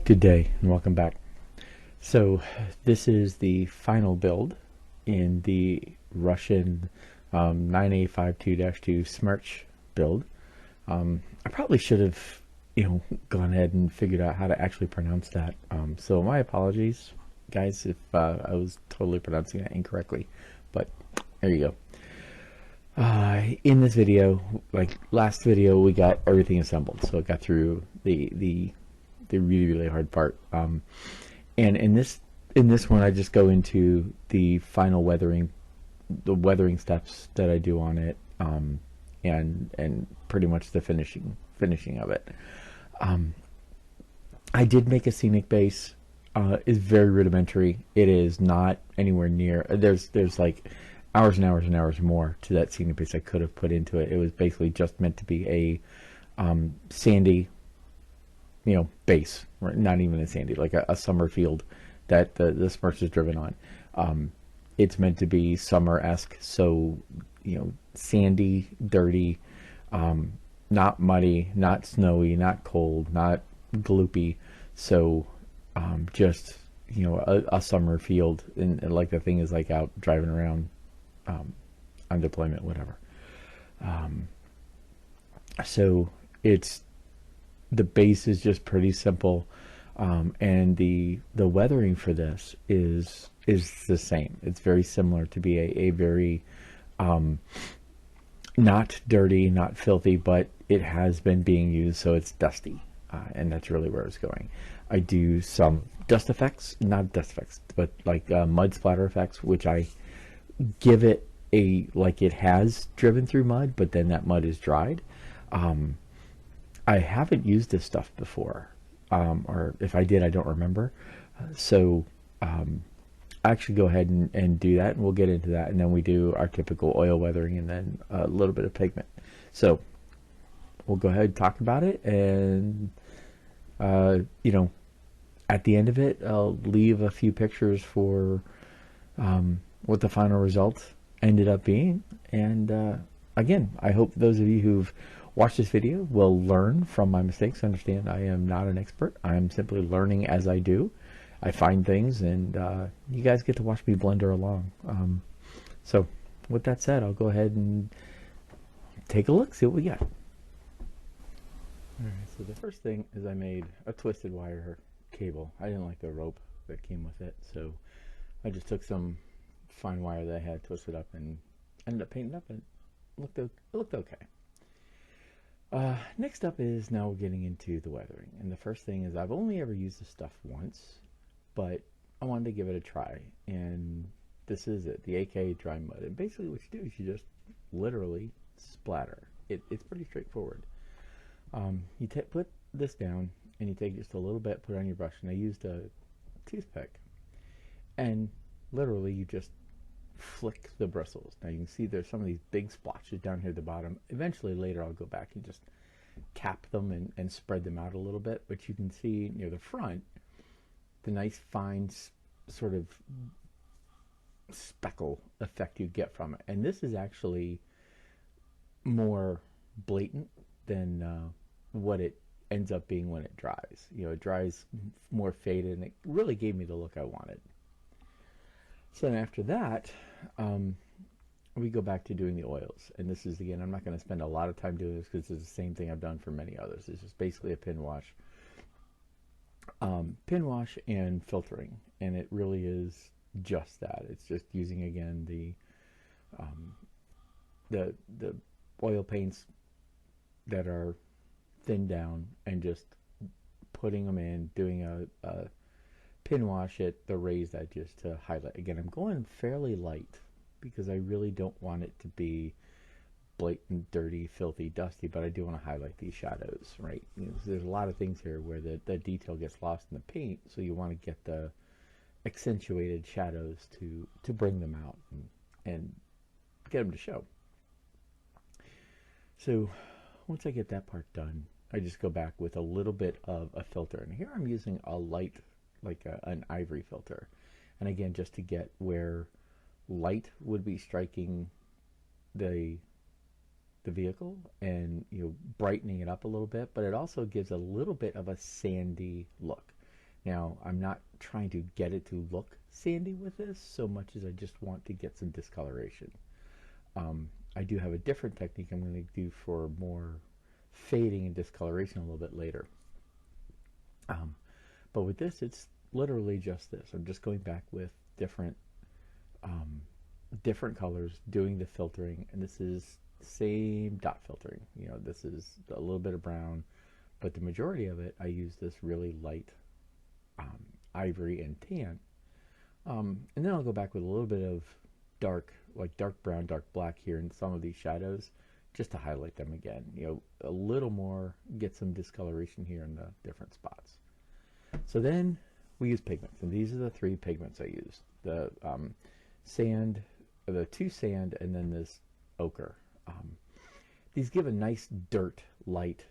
Good day and welcome back. So this is the final build in the Russian 9A52-2 Smerch build. I probably should have, gone ahead and figured out how to actually pronounce that. So my apologies, guys, if I was totally pronouncing that incorrectly. But there you go. In this video, like last video, we got everything assembled, so it got through the really hard part. And in this one, I just go into the final weathering, the weathering steps that I do on it, and pretty much the finishing of it. I did make a Scenic base. It's very rudimentary. It is not anywhere near. There's like hours and hours and hours more to that Scenic base I could have put into it. It was basically just meant to be a sandy, base, right? Not even a sandy, like a summer field that the Smirch is driven on. It's meant to be summer-esque, so sandy, dirty, not muddy, not snowy, not cold, not gloopy. So just a summer field, and like the thing is like out driving around on deployment, whatever. So the base is just pretty simple, and the weathering for this is the same. It's very similar to be a very not dirty, not filthy, but it has been being used, so it's dusty, and that's really where it's going. I do some dust effects, not dust effects, but like mud splatter effects, which I give it like it has driven through mud, but then that mud is dried. I haven't used this stuff before, or if I did, I don't remember. So I actually go ahead and do that, and we'll get into that, and then we do our typical oil weathering, and then a little bit of pigment. So we'll go ahead and talk about it, and at the end of it, I'll leave a few pictures for what the final result ended up being. And again, I hope those of you who've watched this video will learn from my mistakes. Understand, I am not an expert. I am simply learning as I do. I find things, and you guys get to watch me blunder along. So with that said, I'll go ahead and take a look, see what we got. Alright, so the first thing is I made a twisted wire cable. I didn't like the rope that came with it, so I just took some fine wire that I had twisted up and ended up painting up, and it looked okay. Next up is now we're getting into the weathering, and the first thing is I've only ever used this stuff once, but I wanted to give it a try, and this is it, the AK dry mud. And basically what you do is you just literally splatter. It's pretty straightforward. You put this down, and you take just a little bit, put it on your brush, and I used a toothpick, and literally you just flick the bristles. Now you can see there's some of these big splotches down here at the bottom. Eventually later I'll go back and just cap them and spread them out a little bit, but you can see near the front the nice fine sort of speckle effect you get from it. And this is actually more blatant than what it ends up being when it dries. It dries more faded, and it really gave me the look I wanted. So then after that, we go back to doing the oils. And this is, again, I'm not going to spend a lot of time doing this because it's the same thing I've done for many others. It's just basically a pin wash. Pin wash and filtering. And it really is just that. It's just using, again, the oil paints that are thinned down and just putting them in, doing a pin wash at the raised edges to highlight. Again, I'm going fairly light because I really don't want it to be blatant, dirty, filthy, dusty, but I do want to highlight these shadows, right? There's a lot of things here where the detail gets lost in the paint, so you want to get the accentuated shadows to bring them out and get them to show. So once I get that part done, I just go back with a little bit of a filter, and here I'm using a light, like an ivory filter, and again, just to get where light would be striking the vehicle and brightening it up a little bit, but it also gives a little bit of a sandy look. Now, I'm not trying to get it to look sandy with this so much as I just want to get some discoloration. I do have a different technique I'm going to do for more fading and discoloration a little bit later. But with this, it's literally just this. I'm just going back with um, different colors, doing the filtering, and this is same dot filtering. You know, this is a little bit of brown, but the majority of it, I use this really light ivory and tan. And then I'll go back with a little bit of dark, like dark brown, dark black here in some of these shadows, just to highlight them again. You know, a little more, get some discoloration here in the different spots. So then we use pigments, and these are the 3 pigments I use. The sand, the 2 sand, and then this ochre. These give a nice dirt, light,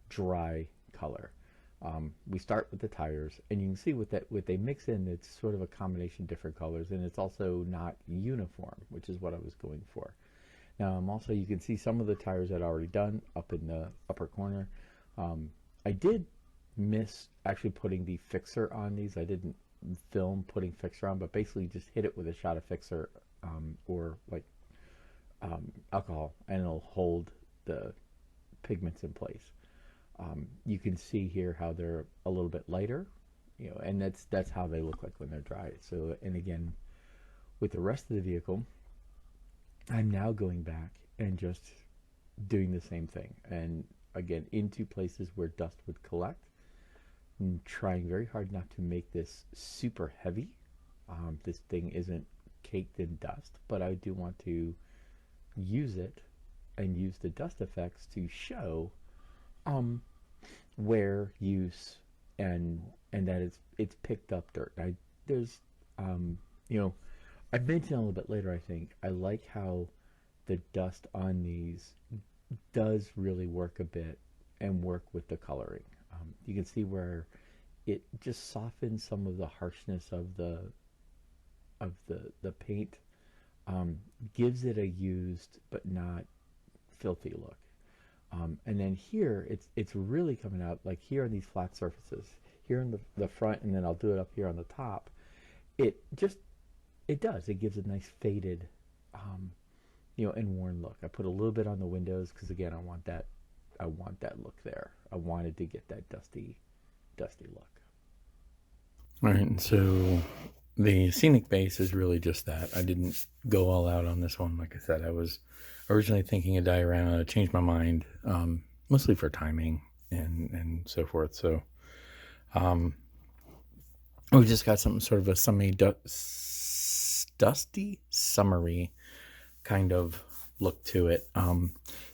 dry color. We start with the tires, and you can see what they mix in, it's sort of a combination of different colors, and it's also not uniform, which is what I was going for. Now, also, you can see some of the tires I'd already done up in the upper corner. I did miss actually putting the fixer on these. I didn't film putting fixer on, but basically just hit it with a shot of fixer or like alcohol, and it'll hold the pigments in place. You can see here how they're a little bit lighter, you know, and that's how they look like when they're dry. So, and again, with the rest of the vehicle, I'm now going back and just doing the same thing. And again, into places where dust would collect, and trying very hard not to make this super heavy. This thing isn't caked in dust, but I do want to use it and use the dust effects to show wear, use, and that it's picked up dirt. There's you know, I mentioned a little bit later, I think I like how the dust on these does really work a bit and work with the coloring. You can see where it just softens some of the harshness of the paint, gives it a used but not filthy look. And then here, it's really coming out, like here on these flat surfaces, here in the front, and then I'll do it up here on the top. It gives a nice faded, you know, and worn look. I put a little bit on the windows because again, I want that look there. I wanted to get that dusty look. All right, and so the Scenic base is really just that. I didn't go all out on this one. Like I said, I was originally thinking a diorama. I changed my mind, mostly for timing and so forth. So we just got something sort of a dusty, summery kind of look to it.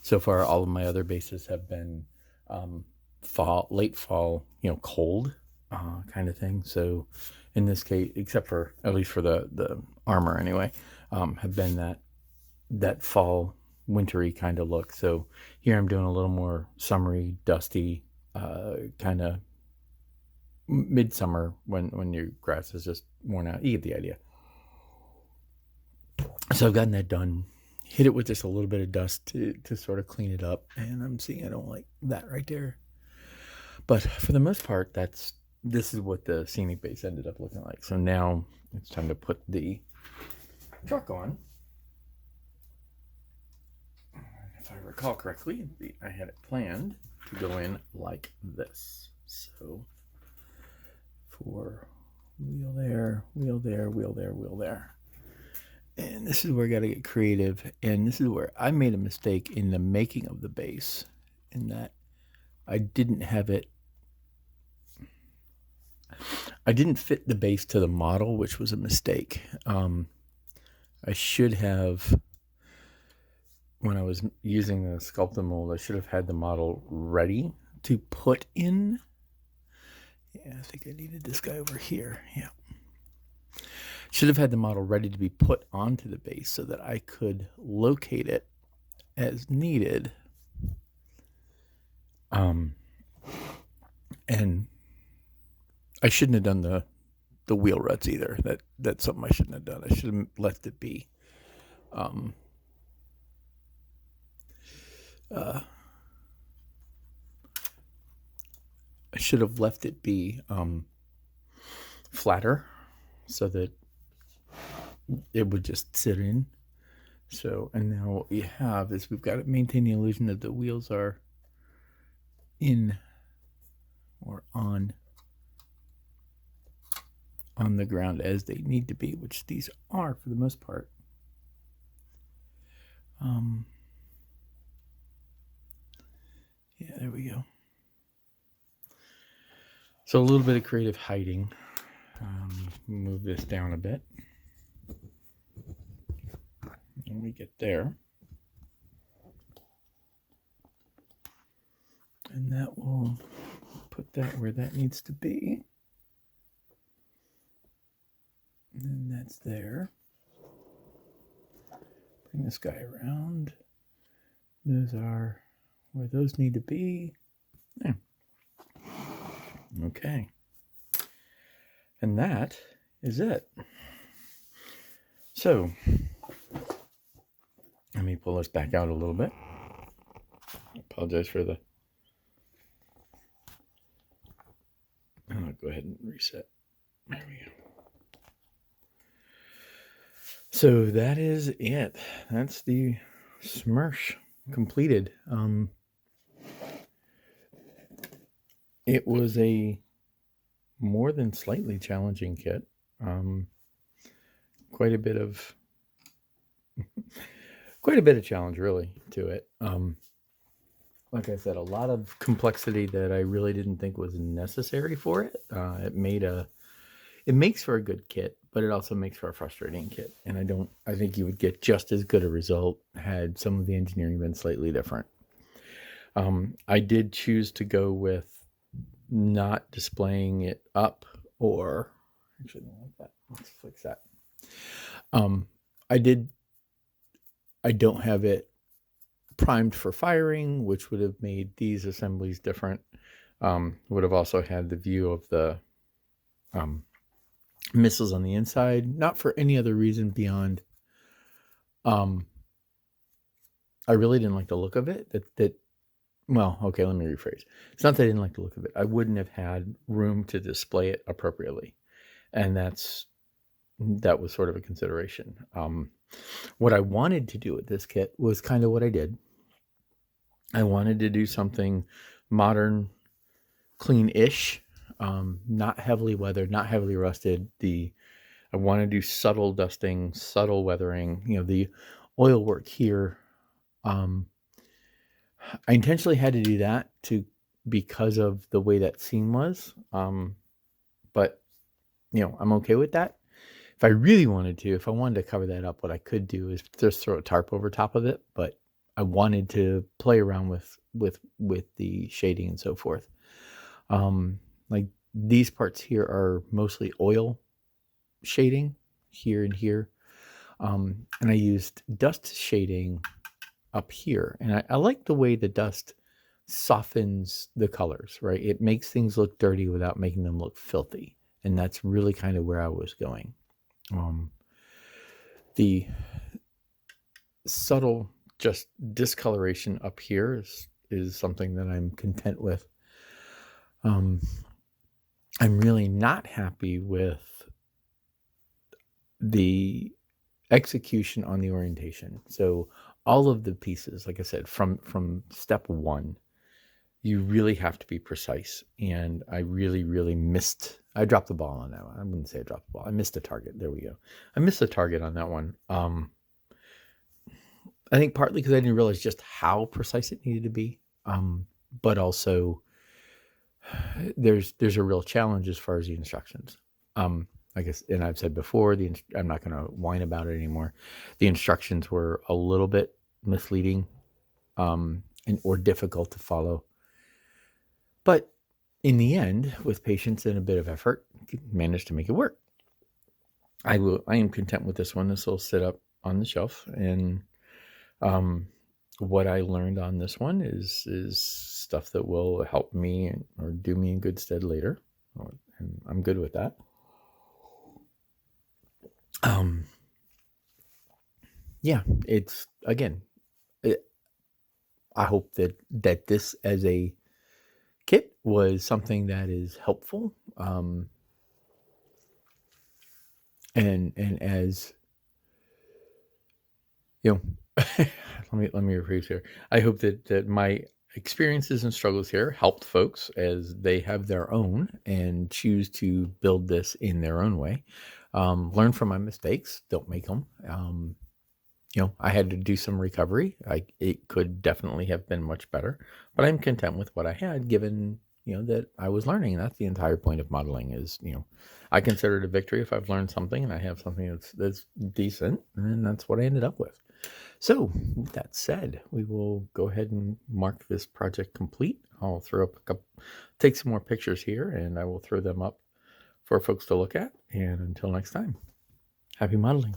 So far, all of my other bases have been late fall, you know, cold kind of thing. So in this case, except for at least for the armor anyway, have been that fall wintry kind of look. So here I'm doing a little more summery, dusty, kind of midsummer when your grass is just worn out. You get the idea. So I've gotten that done. Hit it with just a little bit of dust to sort of clean it up. And I'm seeing I don't like that right there. But for the most part, this is what the Scenic base ended up looking like. So now it's time to put the truck on. If I recall correctly, I had it planned to go in like this. So for wheel there, wheel there, wheel there, wheel there. And this is where I got to get creative. And this is where I made a mistake in the making of the base, in that I didn't fit the base to the model, which was a mistake. I should have, when I was using the sculpt and mold, I should have had the model ready to put in. Yeah, I think I needed this guy over here. Yeah. Should have had the model ready to be put onto the base so that I could locate it as needed. And I shouldn't have done the wheel ruts either. That's something I shouldn't have done. I should have left it be. I should have left it be flatter so that it would just sit in. So, and now what we have is we've got to maintain the illusion that the wheels are in or on the ground as they need to be, which these are for the most part. Yeah, there we go. So a little bit of creative hiding. Move this down a bit. And we get there. And that will put that where that needs to be. And that's there. Bring this guy around. Those are where those need to be. There. Okay. And that is it. So, let me pull this back out a little bit. I apologize for the... I'll go ahead and reset. There we go. So that is it. That's the Smersh completed. It was a more than slightly challenging kit. Quite a bit of challenge really to it. Like I said, a lot of complexity that I really didn't think was necessary for it. It makes for a good kit, but it also makes for a frustrating kit. And I think you would get just as good a result had some of the engineering been slightly different. I did choose to go with not displaying it up, or actually not like that. Let's fix that. I don't have it primed for firing, which would have made these assemblies different. Would have also had the view of the missiles on the inside, not for any other reason beyond I really didn't like the look of it. Well, okay, let me rephrase. It's not that I didn't like the look of it. I wouldn't have had room to display it appropriately. And that was sort of a consideration. What I wanted to do with this kit was kind of what I did. I wanted to do something modern, clean-ish, not heavily weathered, not heavily rusted. I want to do subtle dusting, subtle weathering. The oil work here. I intentionally had to do that because of the way that scene was. But I'm okay with that. If I really wanted to, if I wanted to cover that up, what I could do is just throw a tarp over top of it. But I wanted to play around with the shading and so forth. Like these parts here are mostly oil shading here and here. And I used dust shading up here. And I like the way the dust softens the colors, right? It makes things look dirty without making them look filthy. And that's really kind of where I was going. The subtle just discoloration up here is something that I'm content with. I'm really not happy with the execution on the orientation. So all of the pieces, like I said, from step one, you really have to be precise. And I really, really I dropped the ball on that one. I wouldn't say I dropped the ball. I missed a target. There we go. I missed a target on that one. I think partly because I didn't realize just how precise it needed to be. But also there's a real challenge as far as the instructions. I guess, and I've said before, I'm not going to whine about it anymore. The instructions were a little bit misleading, or difficult to follow. But in the end, with patience and a bit of effort, managed to make it work. I am content with this one. This will sit up on the shelf. And what I learned on this one is stuff that will help me or do me in good stead later. And I'm good with that. Yeah, it's again, I hope that this as a kit was something that is helpful. And as you know, let me rephrase here. I hope that my experiences and struggles here helped folks as they have their own and choose to build this in their own way. Learn from my mistakes, don't make them. I had to do some recovery. It could definitely have been much better, but I'm content with what I had, given that I was learning. And that's the entire point of modeling. Is I consider it a victory if I've learned something and I have something that's decent, and that's what I ended up with. So, with that said, we will go ahead and mark this project complete. I'll throw up take some more pictures here, and I will throw them up for folks to look at. And until next time, happy modeling.